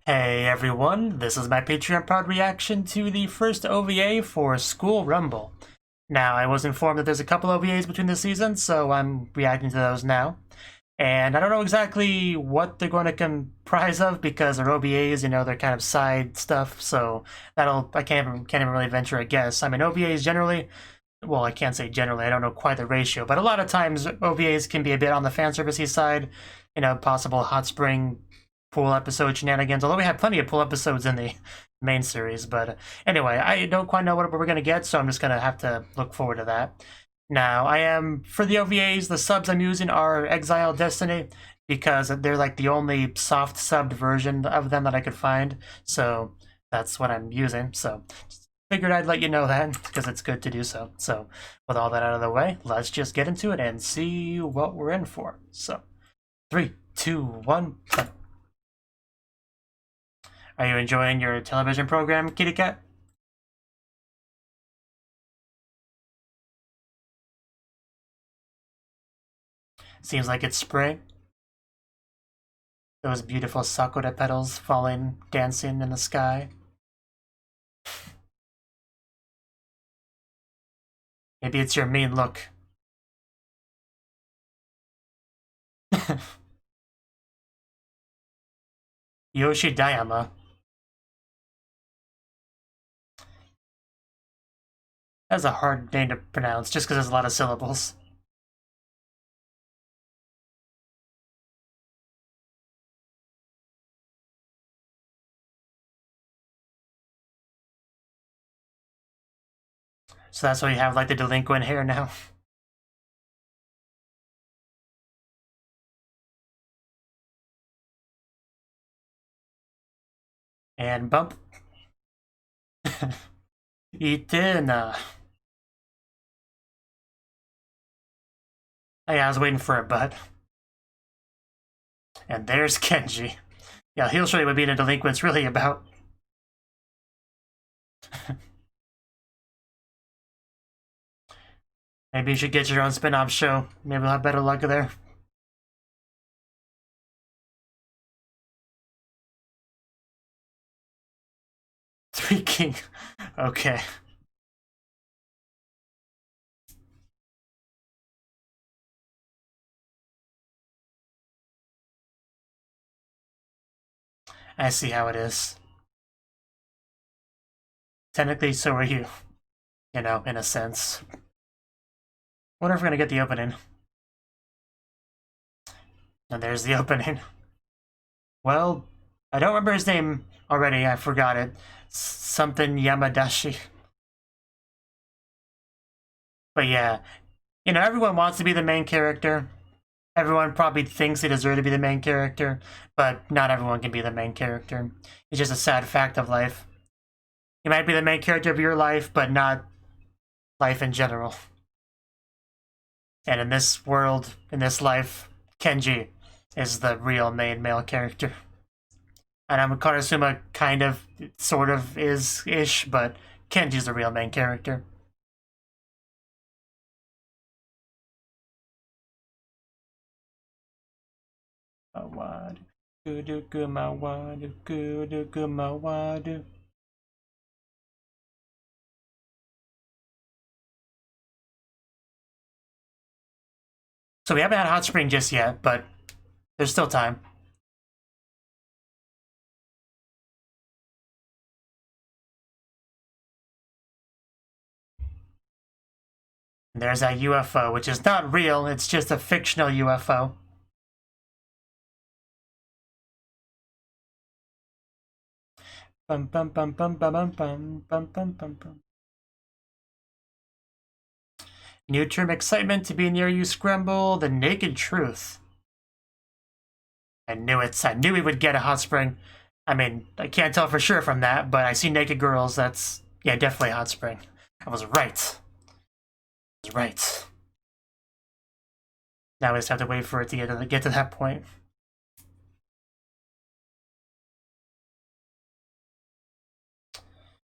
Hey everyone, this is my Patreon Prod reaction to the first OVA for School Rumble. Now, I was informed that there's a couple OVAs between the seasons, so I'm reacting to those now. And I don't know exactly what they're going to comprise of because they're OVAs, they're kind of side stuff, so I can't even really venture a guess. I mean, OVAs generally, well, I can't say generally, I don't know quite the ratio, but a lot of times OVAs can be a bit on the fan servicey side, possible hot spring pool episode shenanigans, although we have plenty of pool episodes in the main series. But anyway, I don't quite know what we're going to get, so I'm just going to have to look forward to that. Now, for the OVAs, the subs I'm using are Exile Destiny, because they're like the only soft subbed version of them that I could find, so that's what I'm using. So figured I'd let you know that, because it's good to do so. So with all that out of the way, let's just get into it and see what we're in for. So 3, 2, 1, play. Are you enjoying your television program, kitty cat? Seems like it's spring. Those beautiful sakura petals falling, dancing in the sky. Maybe it's your mean look. Yoshidayama. That's a hard name to pronounce just because there's a lot of syllables. So that's why you have like the delinquent hair now. And bump. Itena. Hey, I was waiting for a butt. And there's Kenji. Yeah, he'll show you what being a delinquent's really about. Maybe you should get your own spin-off show. Maybe we'll have better luck there. Three King. Okay. I see how it is. Technically, so are you. In a sense. Wonder if we're gonna get the opening. And there's the opening. Well, I don't remember his name already. I forgot it. Something Yamadashi. But yeah, everyone wants to be the main character. Everyone probably thinks they deserve to be the main character, but not everyone can be the main character. It's just a sad fact of life. You might be the main character of your life, but not life in general. And in this world, in this life, Kenji is the real main male character. And Karasuma kind of, sort of is-ish, but Kenji's the real main character. Mawadu, kuduku mawadu, kuduku mawadu. So we haven't had Hot Spring just yet, but there's still time. And there's that UFO, which is not real, it's just a fictional UFO. Bum bum bum bum bum bum bum bum bum bum bum. New term excitement to be near you, Scramble. The naked truth. I knew it. I knew we would get a hot spring. I mean, I can't tell for sure from that, but I see naked girls. That's, yeah, definitely hot spring. I was right. I was right. Now we just have to wait for it to get to that point.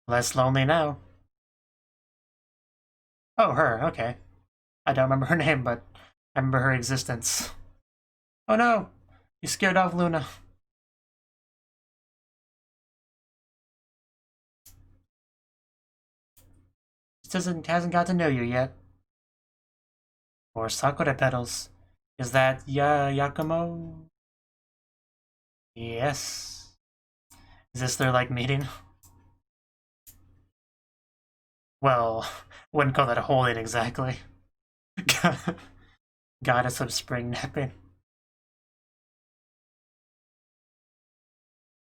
Less lonely now. Oh, her, okay. I don't remember her name, but I remember her existence. Oh no! You scared off Luna. hasn't got to know you yet. Or sakura petals. Is that Yakumo? Yes. Is this their, like, meeting? Well, wouldn't call that a holding exactly. Goddess of spring napping.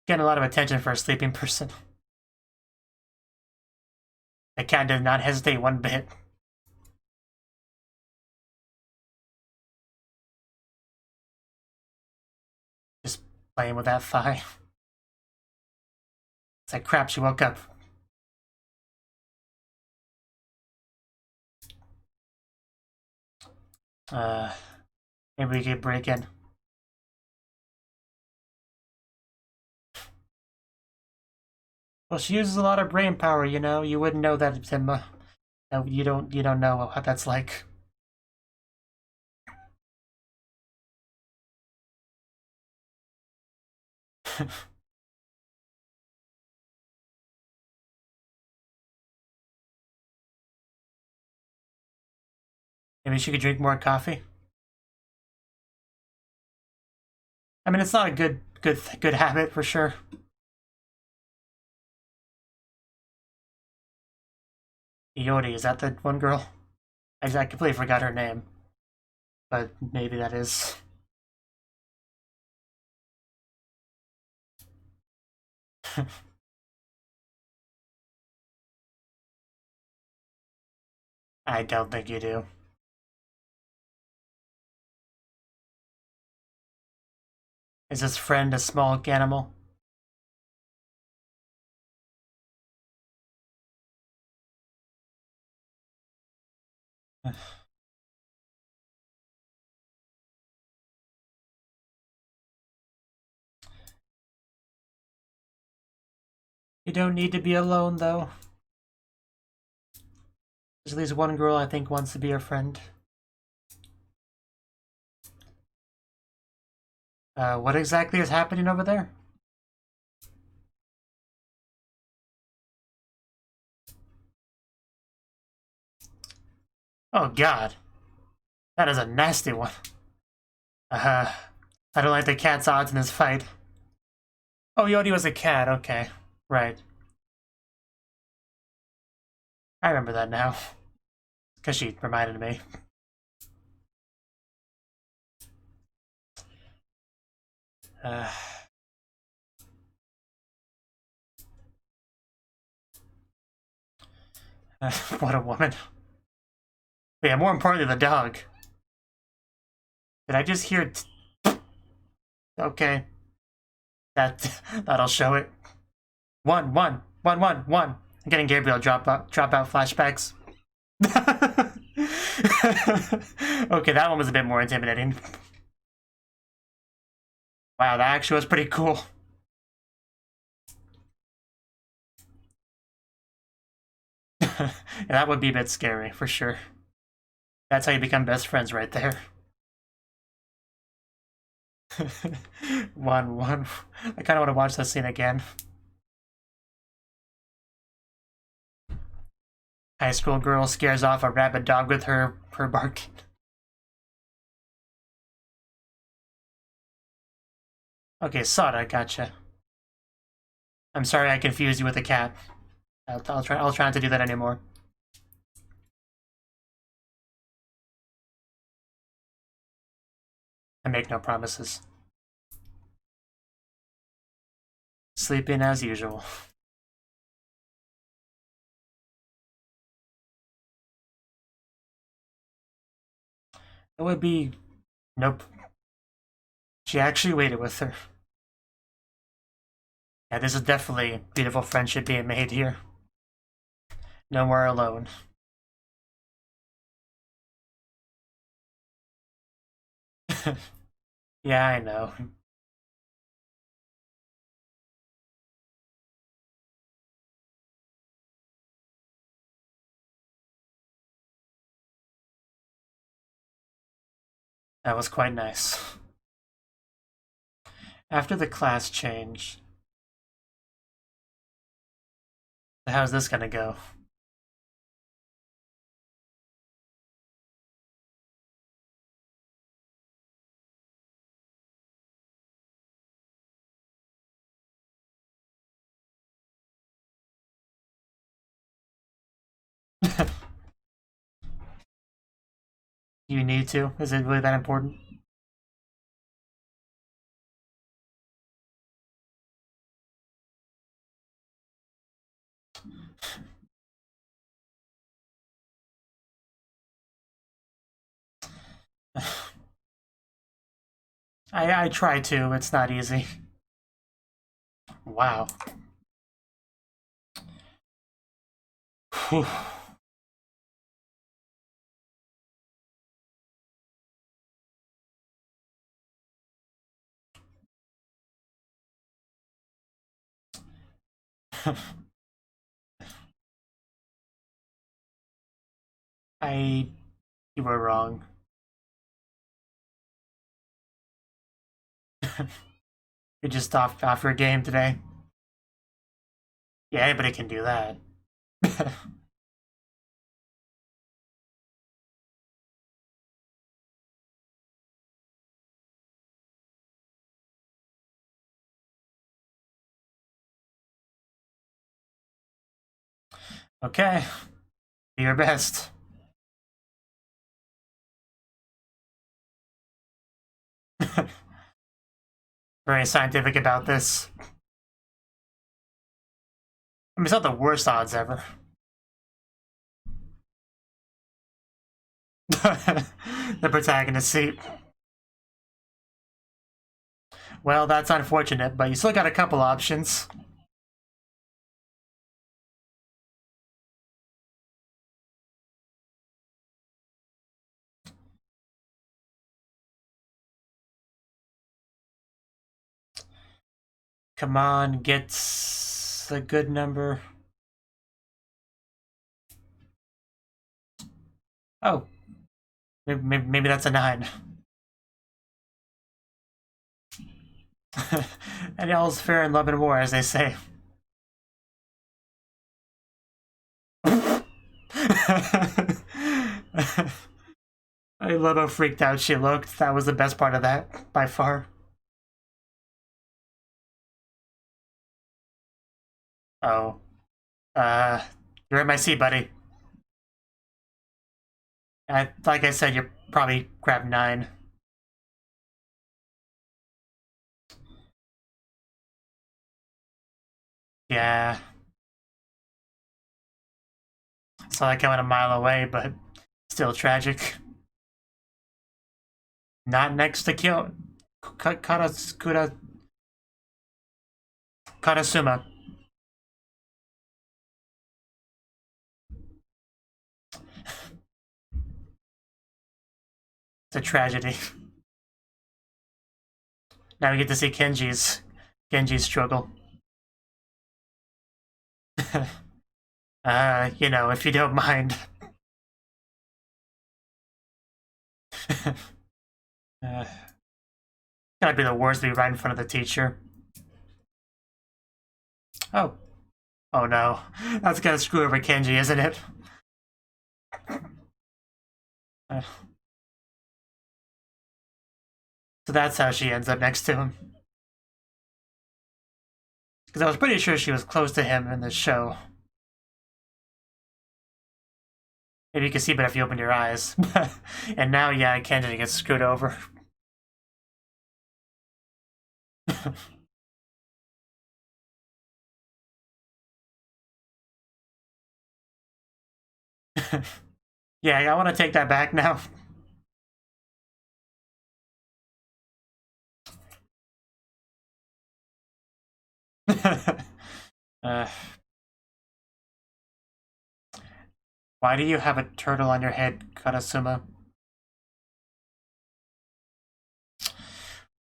Getting a lot of attention for a sleeping person. The cat did not hesitate one bit. Just playing with that thigh. It's like crap, she woke up. Maybe we could break in. Well, she uses a lot of brain power, you know. You wouldn't know that, Timma. You don't know what that's like. Maybe she could drink more coffee. I mean, it's not a good habit for sure. Iori, is that the one girl? I completely forgot her name. But maybe that is. I don't think you do. Is this friend a small animal? You don't need to be alone, though. There's at least one girl I think wants to be your friend. What exactly is happening over there? Oh god. That is a nasty one. I don't like the cat's odds in this fight. Oh, Yodi was a cat, okay. Right. I remember that now. Because she reminded me. What a woman. But yeah, more importantly, the dog. Did I just hear... Okay. That'll show it. One. I'm getting Gabriel drop out flashbacks. Okay, that one was a bit more intimidating. Wow, that actually was pretty cool. Yeah, that would be a bit scary, for sure. That's how you become best friends right there. One. I kind of want to watch that scene again. High school girl scares off a rabid dog with her barking. Okay, Sada, gotcha. I'm sorry I confused you with a cat. I'll try not to do that anymore. I make no promises. Sleeping as usual. It would be... Nope. She actually waited with her. Yeah, this is definitely beautiful friendship being made here. No more alone. Yeah, I know. That was quite nice. After the class change, how's this gonna go? You need to? Is it really that important? I try to, it's not easy. Wow. Whew. You were wrong. You're just off your game today. Yeah, anybody can do that. Okay. Do your best. Very scientific about this. I mean, it's not the worst odds ever. The protagonist seat. Well, that's unfortunate, but you still got a couple options. Come on, get a good number. Oh. Maybe that's a 9. And all's fair in love and war, as they say. I love how freaked out she looked. That was the best part of that, by far. Oh. You're in my seat, buddy. Like I said, you're probably grab 9. Yeah. Saw that coming a mile away, but still tragic. Not next to kill. Karasuma. It's a tragedy. Now we get to see Genji's struggle. You know, if you don't mind. Gotta be the worst to be right in front of the teacher. Oh. Oh no. That's gonna screw over Kenji, isn't it? So that's how she ends up next to him. Because I was pretty sure she was close to him in the show. Maybe you can see better if you open your eyes. And now, yeah, Kenji gets screwed over. Yeah, I want to take that back now. Why do you have a turtle on your head, Karasuma?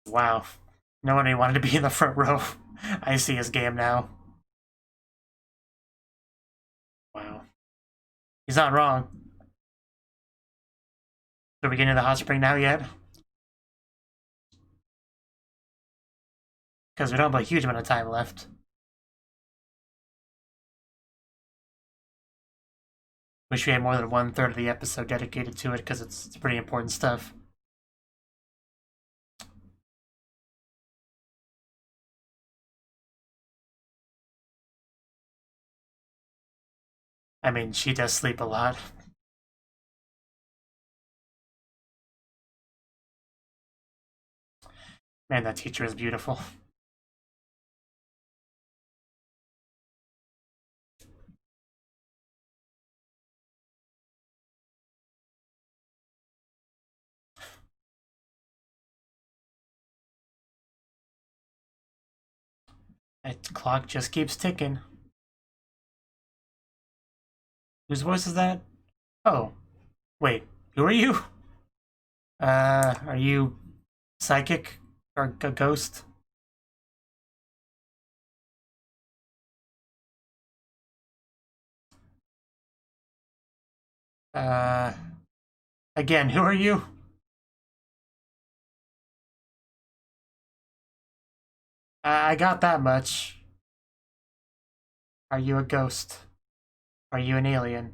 Wow. No one wanted to be in the front row. I see his game now. Wow. He's not wrong. Are we getting to the hot spring now yet? Because we don't have a huge amount of time left. Wish we had more than 1/3 of the episode dedicated to it because it's pretty important stuff. I mean, she does sleep a lot. Man, that teacher is beautiful. That clock just keeps ticking. Whose voice is that? Oh, wait, who are you? Are you psychic or a ghost? Again, who are you? I got that much. Are you a ghost? Are you an alien?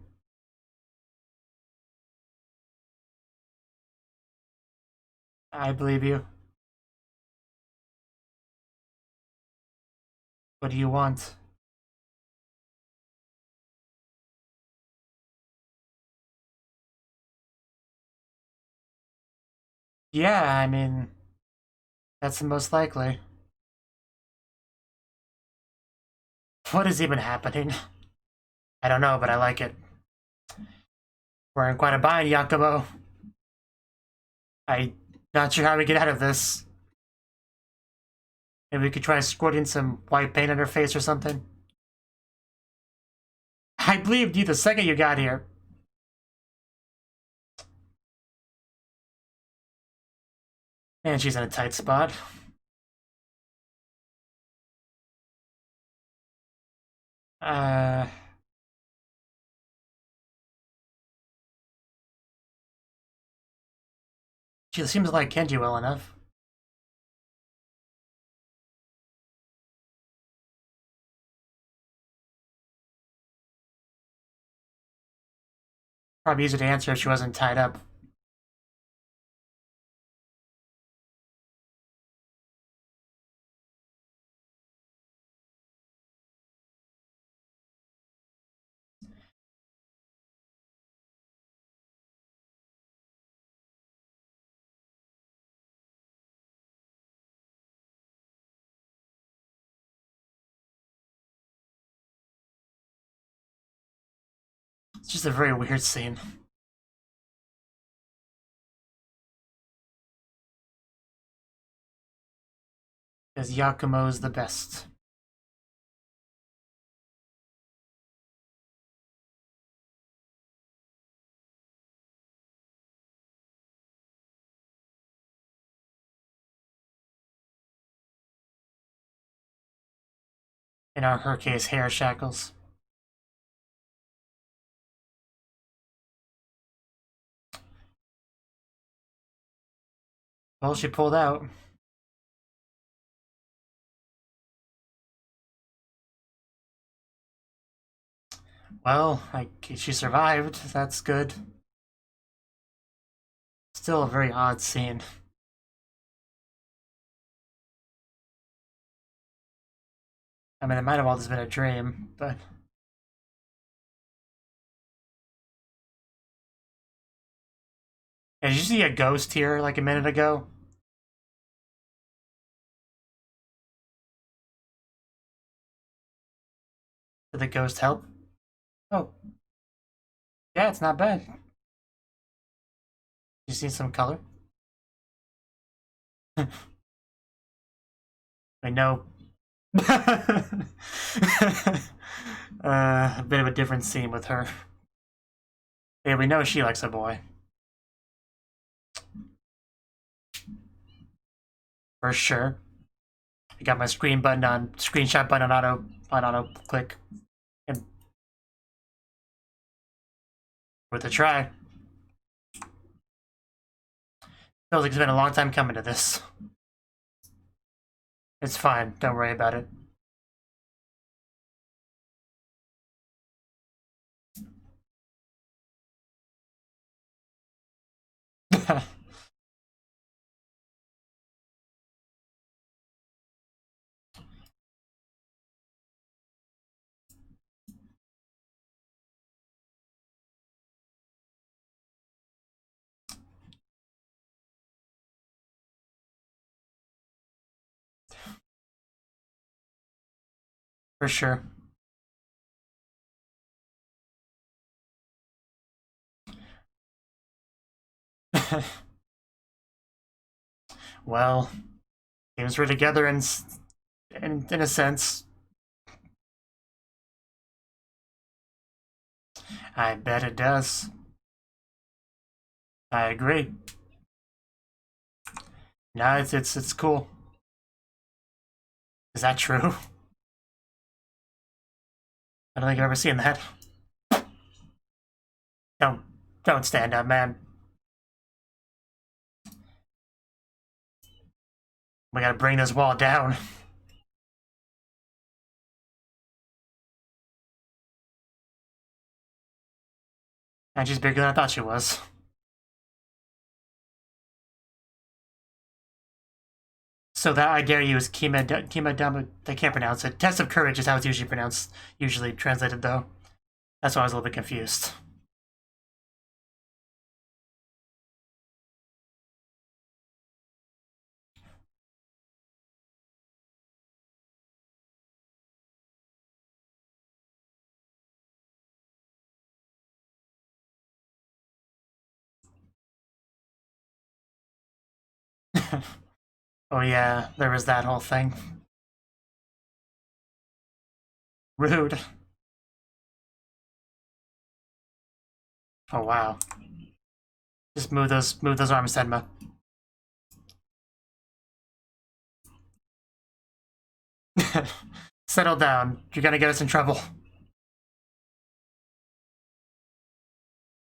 I believe you. What do you want? Yeah, I mean, that's the most likely. What is even happening? I don't know, but I like it. We're in quite a bind, Yakumo. I'm not sure how we get out of this. Maybe we could try squirting some white paint on her face or something. I believed you the second you got here. And she's in a tight spot. She seems to like Kenji well enough. Probably easier to answer if she wasn't tied up. It's just a very weird scene. Because Yakumo's the best. In her case, hair shackles. Well, she pulled out. Well, she survived. That's good. Still a very odd scene. I mean, it might have all just been a dream, but... Yeah, did you see a ghost here like a minute ago? Did the ghost help? Oh. Yeah, it's not bad. You see some color? I know. A bit of a different scene with her. Yeah, we know she likes a boy. For sure. I got my screenshot button on auto click. And worth a try. Feels like it's been a long time coming to this. It's fine, don't worry about it. For sure. Well, games were together in a sense. I bet it does. I agree. No, it's cool. Is that true? I don't think I've ever seen that. Don't stand up, man. We gotta bring this wall down. And she's bigger than I thought she was. So that, I dare you, is Kima I can't pronounce it. Test of Courage is how it's usually pronounced, usually translated though. That's why I was a little bit confused. Oh yeah, there was that whole thing. Rude. Oh wow. Just move those arms, Senma. Settle down. You're gonna get us in trouble.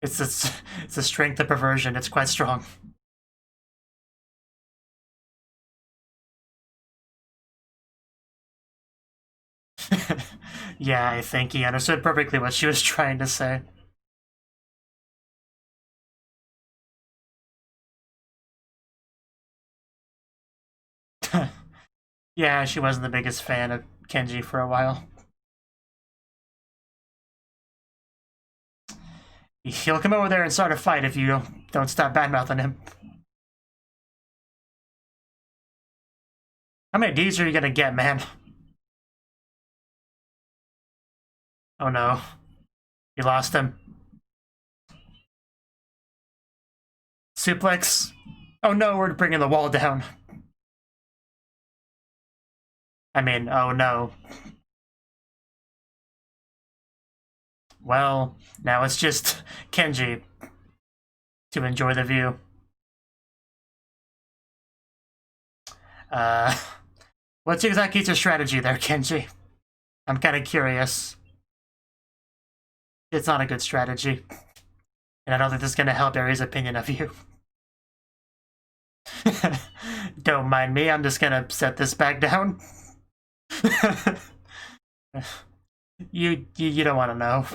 It's the strength of perversion. It's quite strong. Yeah, I think he understood perfectly what she was trying to say. Yeah, she wasn't the biggest fan of Kenji for a while. He'll come over there and start a fight if you don't stop badmouthing him. How many Ds are you gonna get, man? Oh no. You lost him. Suplex. Oh no, we're bringing the wall down. I mean, oh no. Well, now it's just Kenji to enjoy the view. What's exactly your strategy there, Kenji? I'm kind of curious. It's not a good strategy. And I don't think this is going to help Ari's opinion of you. Don't mind me, I'm just going to set this back down. You don't want to know.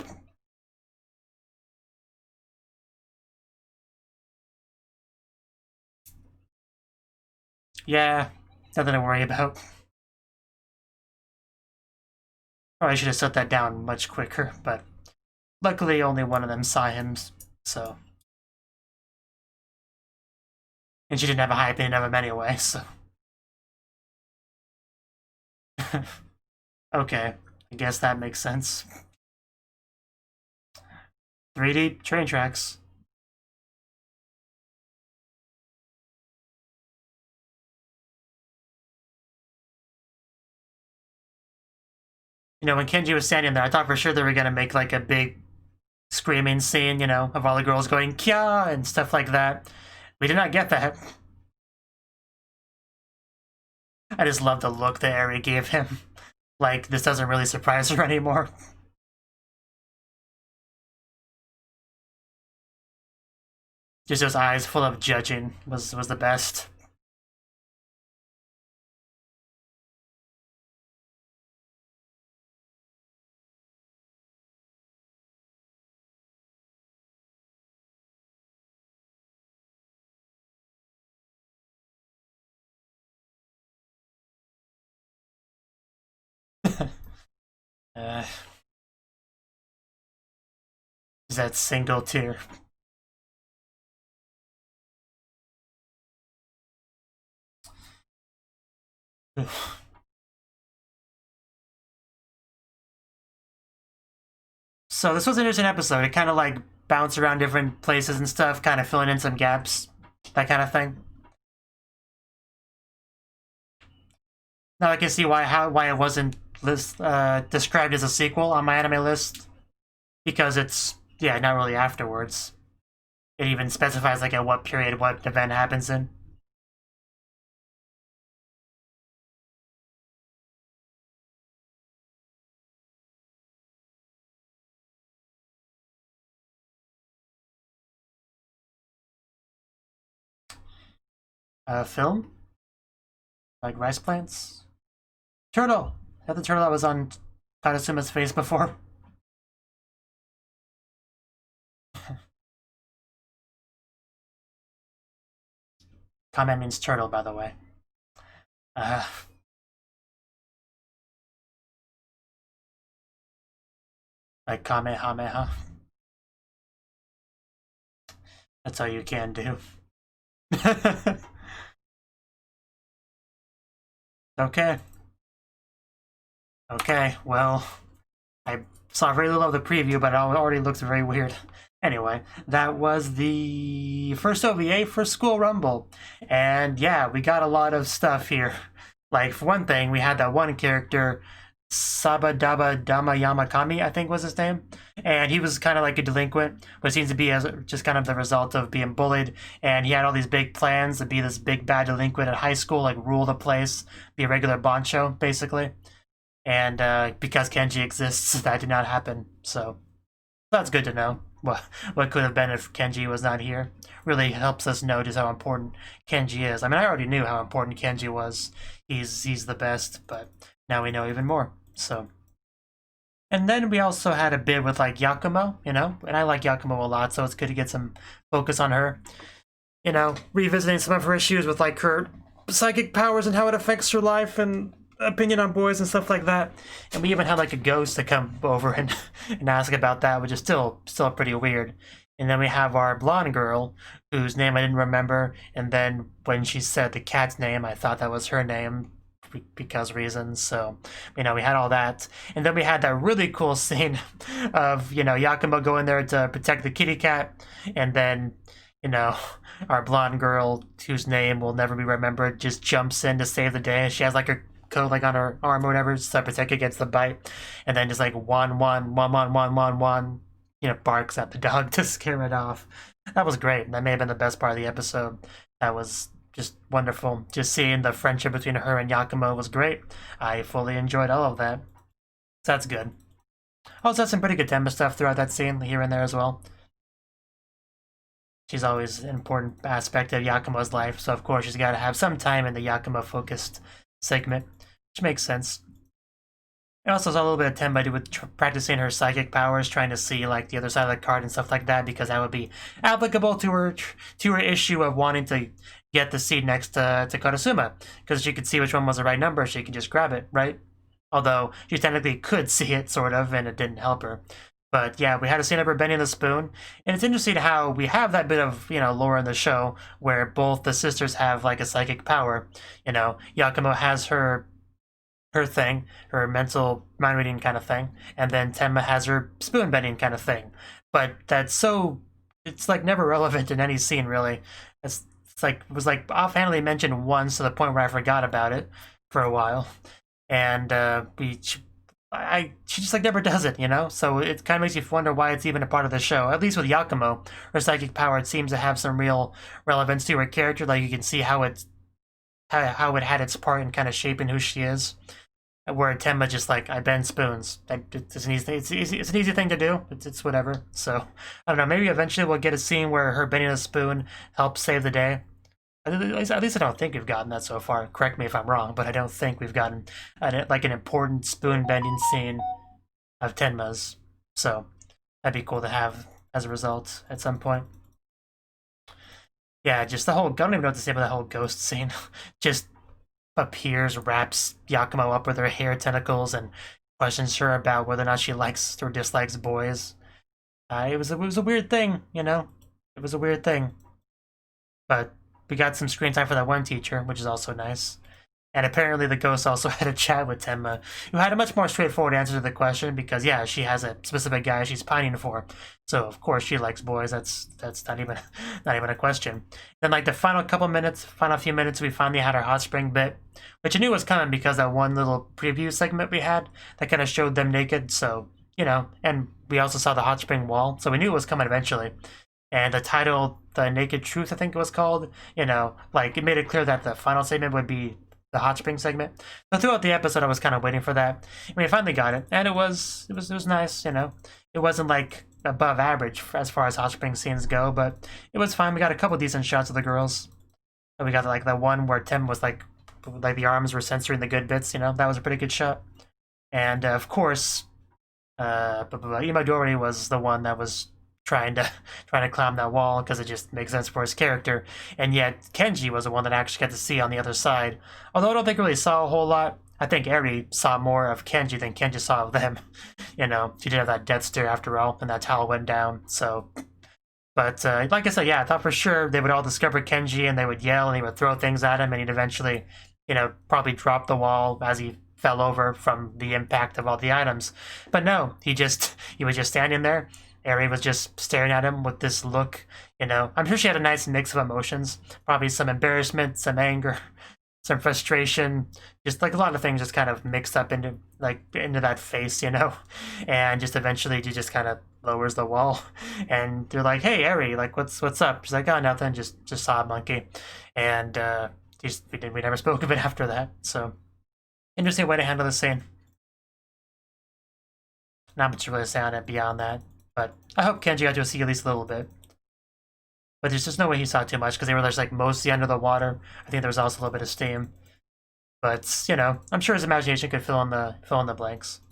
Yeah, nothing to worry about. Probably should have set that down much quicker, but luckily only one of them saw him, so. And she didn't have a high opinion of him anyway, so. Okay, I guess that makes sense. 3D train tracks. You know, when Kenji was standing there, I thought for sure they were gonna make like a big screaming scene, you know, of all the girls going "Kya" and stuff like that. We did not get that. I just love the look that Ari gave him. Like, this doesn't really surprise her anymore. Just those eyes full of judging was the best. uh, that single tear. So this was an interesting episode. It kind of like bounced around different places and stuff, kind of filling in some gaps, that kind of thing. Now I can see why it wasn't described as a sequel on MyAnimeLIst, because it's not really afterwards. It even specifies like at what period what event happens in. Film? Like rice plants? Turtle! Is that the turtle that was on Karasuma's face before? Comment means turtle, by the way. Like Kamehameha. That's all you can do. Okay. Okay, well, I saw very little of the preview, but it already looks very weird. Anyway, that was the first OVA for School Rumble. And yeah, we got a lot of stuff here. Like, for one thing, we had that one character, Sabadaba Damayamakami, I think was his name. And he was kind of like a delinquent, but seems to be as just kind of the result of being bullied. And he had all these big plans to be this big bad delinquent at high school, like rule the place, be a regular bancho, basically. And because Kenji exists, that did not happen. So that's good to know. What could have been if Kenji was not here really helps us know just how important Kenji is. I mean, I already knew how important Kenji was. He's the best, but now we know even more. So, and then we also had a bit with like Yakumo, you know, and I like Yakumo a lot, so it's good to get some focus on her. You know, revisiting some of her issues with like her psychic powers and how it affects her life and opinion on boys and stuff like that. And we even had like a ghost to come over and ask about that, which is still pretty weird. And then we have our blonde girl, whose name I didn't remember, and then when she said the cat's name, I thought that was her name because reasons. So, you know, we had all that. And then we had that really cool scene of, you know, Yakumo going there to protect the kitty cat, and then, you know, our blonde girl, whose name will never be remembered, just jumps in to save the day. She has like her coat like on her arm or whatever to protect against the bite, and then just like one, you know, barks at the dog to scare it off. That was great. That may have been the best part of the episode. That was just wonderful. Just seeing the friendship between her and Yakumo was great. I fully enjoyed all of that. So that's good. Also had some pretty good Tenma stuff throughout that scene here and there as well. She's always an important aspect of Yakumo's life, so of course she's got to have some time in the Yakumo-focused segment, which makes sense. It also saw a little bit of Tenma with practicing her psychic powers, trying to see like the other side of the card and stuff like that, because that would be applicable to her issue of wanting to get the seed next to Karasuma, because she could see which one was the right number, she could just grab it, right? Although she technically could see it, sort of, and it didn't help her. But yeah, we had a scene of her bending the spoon, and it's interesting how we have that bit of, you know, lore in the show where both the sisters have like a psychic power. You know, Yakumo has her thing, her mental mind reading kind of thing, and then Tenma has her spoon bending kind of thing. But it's like never relevant in any scene really. It's like it was like offhandedly mentioned once to the point where I forgot about it for a while, and she just like never does it, you know? So it kind of makes you wonder why it's even a part of the show. At least with Yakumo, her psychic power, it seems to have some real relevance to her character. Like you can see how it had its part in kind of shaping who she is. Where Tenma just like, I bend spoons. It's an easy thing to do. It's whatever. So I don't know. Maybe eventually we'll get a scene where her bending a spoon helps save the day. At least I don't think we've gotten that so far. Correct me if I'm wrong, but I don't think we've gotten like an important spoon bending scene of Tenma's. So that'd be cool to have as a result at some point. Yeah, just the whole, I don't even know what to say about that whole ghost scene. Just appears, wraps Yakumo up with her hair tentacles, and questions her about whether or not she likes or dislikes boys. It was a weird thing, you know? It was a weird thing. But we got some screen time for that one teacher, which is also nice. And apparently the ghost also had a chat with Tenma, who had a much more straightforward answer to the question because, yeah, she has a specific guy she's pining for. So, of course, she likes boys. That's not even a question. Then, like, the final few minutes, we finally had our hot spring bit, which I knew was coming because that one little preview segment we had that kind of showed them naked. So, you know, and we also saw the hot spring wall. So we knew it was coming eventually. And the title, The Naked Truth, I think it was called, you know, like, it made it clear that the final segment would be the hot spring segment. So throughout the episode, I was kind of waiting for that. I mean, I finally got it, and it was nice. You know, it wasn't like above average as far as hot spring scenes go, but it was fine. We got a couple decent shots of the girls. And we got like the one where Tim was like the arms were censoring the good bits. You know, that was a pretty good shot. And of course, Imadori was the one that was trying to climb that wall because it just makes sense for his character, and yet Kenji was the one that actually got to see on the other side. Although I don't think we really saw a whole lot. I think Eri saw more of Kenji than Kenji saw of them. You know, she did have that death stare after all, and that towel went down. So, but like I said, yeah, I thought for sure they would all discover Kenji and they would yell and they would throw things at him, and he'd eventually, you know, probably drop the wall as he fell over from the impact of all the items. But no, he was just standing there. Eri was just staring at him with this look, you know. I'm sure she had a nice mix of emotions. Probably some embarrassment, some anger, some frustration. Just like a lot of things just kind of mixed up into that face, you know. And just eventually she just kind of lowers the wall. And they're like, hey, Eri, like, what's up? She's like, oh, nothing, just saw a monkey. And we never spoke of it after that. So, interesting way to handle the scene. Not much to really say on it beyond that. But I hope Kenji got to see at least a little bit. But there's just no way he saw too much because they were just like mostly under the water. I think there was also a little bit of steam. But, you know, I'm sure his imagination could fill in the blanks.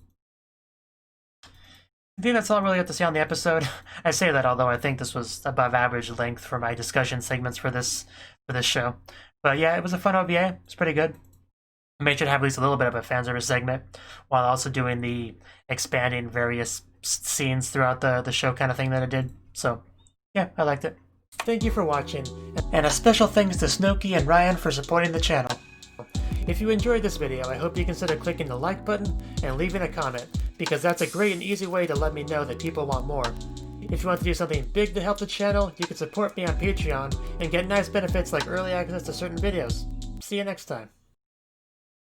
I think that's all I really have to say on the episode. I say that although I think this was above average length for my discussion segments for this show. But yeah, it was a fun OVA. It's pretty good. I made sure to have at least a little bit of a fan service segment while also doing the expanding various scenes throughout the show kind of thing that I did. So yeah, I liked it. Thank you for watching, and a special thanks to Cnouki and Ryan for supporting the channel. If you enjoyed this video, I hope you consider clicking the like button and leaving a comment, because that's a great and easy way to let me know that people want more. If you want to do something big to help the channel, you can support me on Patreon and get nice benefits like early access to certain videos. See you next time.